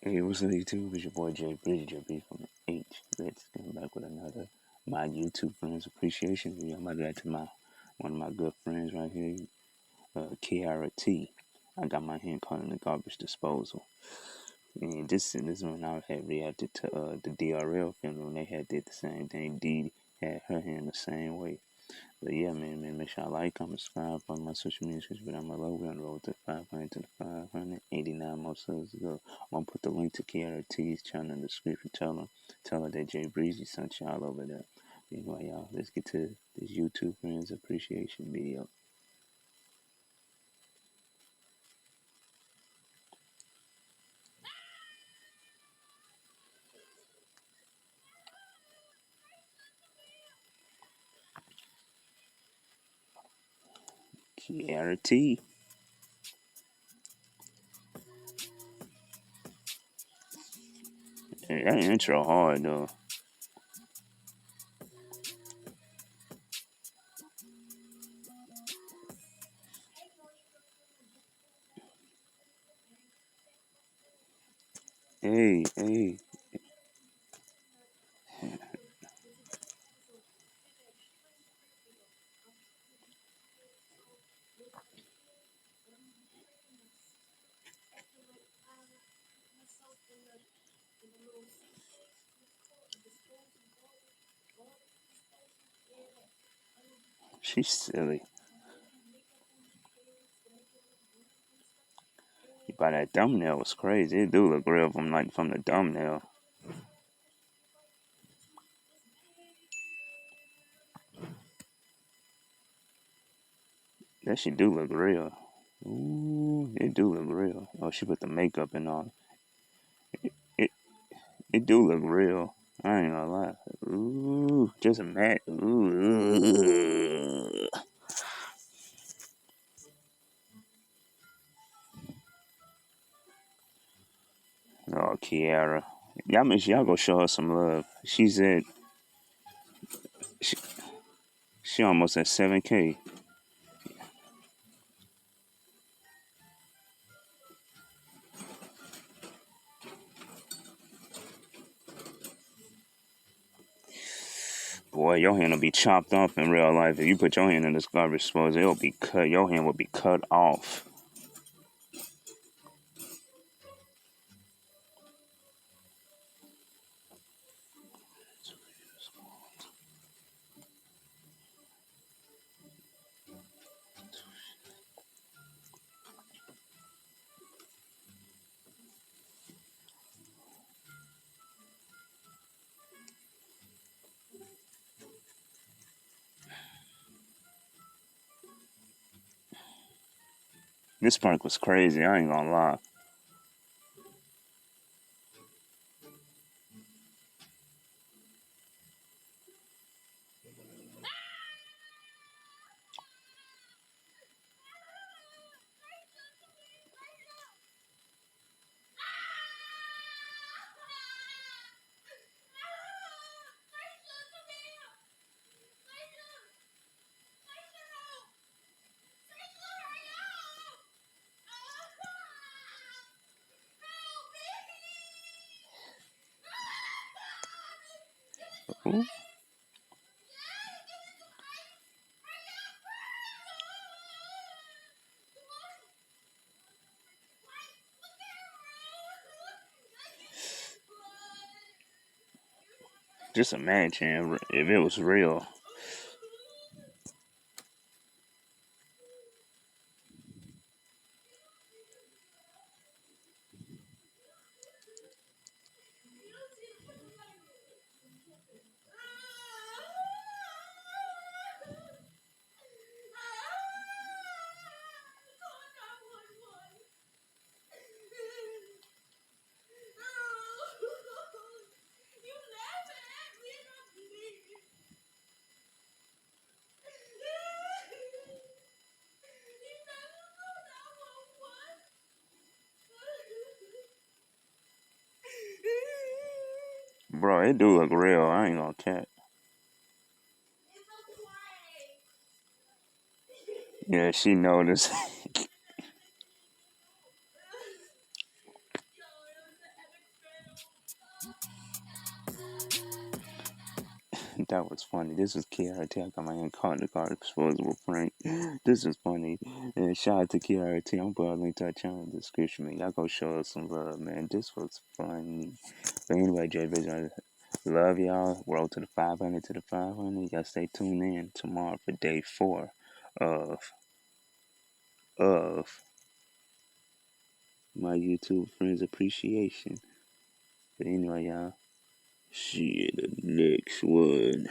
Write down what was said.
Hey, what's up, YouTube? It's your boy Jay Breezy, Jay Breezy from the H. Let's come back with another my YouTube friends appreciation video. I'm about to add to one of my good friends right here, Kiara T. I got my hand caught in the garbage disposal, and this one I had reacted to the DRL film when they had did the same thing. Dee had her hand the same way. But yeah, man, make sure I like, comment, subscribe, follow my social media, but I'm low. We're on the road to 500 to 589 more subs to go. I'm gonna put the link to Kiara T's channel in the description. Tell her that Jay Breezy sent y'all over there. Anyway, y'all, let's get to this YouTube friends appreciation video. Kiara T. Hey, that intro hard though. Hey. She's silly. But that thumbnail was crazy. It do look real from the thumbnail. That shit do look real. Ooh, it do look real. Oh, she put the makeup and all. It it do look real. I ain't gonna lie. Ooh, just a mat. Ooh. Oh, Kiara. Y'all make sure y'all go show her some love. She's at she, she almost at 7K. Boy, your hand will be chopped off in real life. If you put your hand in this garbage disposal, it'll be cut. Your hand will be cut off. This park was crazy. I ain't gonna lie. Ooh. Just imagine if it was real. Bro, it do look real. I ain't gonna cap. Yeah, she noticed. That was funny. This was KRT. I got my hand caught in the car. Disposable prank. This is funny. And shout out to KRT. I'm putting a link to our channel in the description, man. Y'all go show us some love, man. This was funny. But anyway, Jay Vision, love y'all. Roll to the 500 to the 500. Y'all stay tuned in tomorrow for day 4 of of my YouTube friends appreciation. But anyway, y'all, see you in the next one.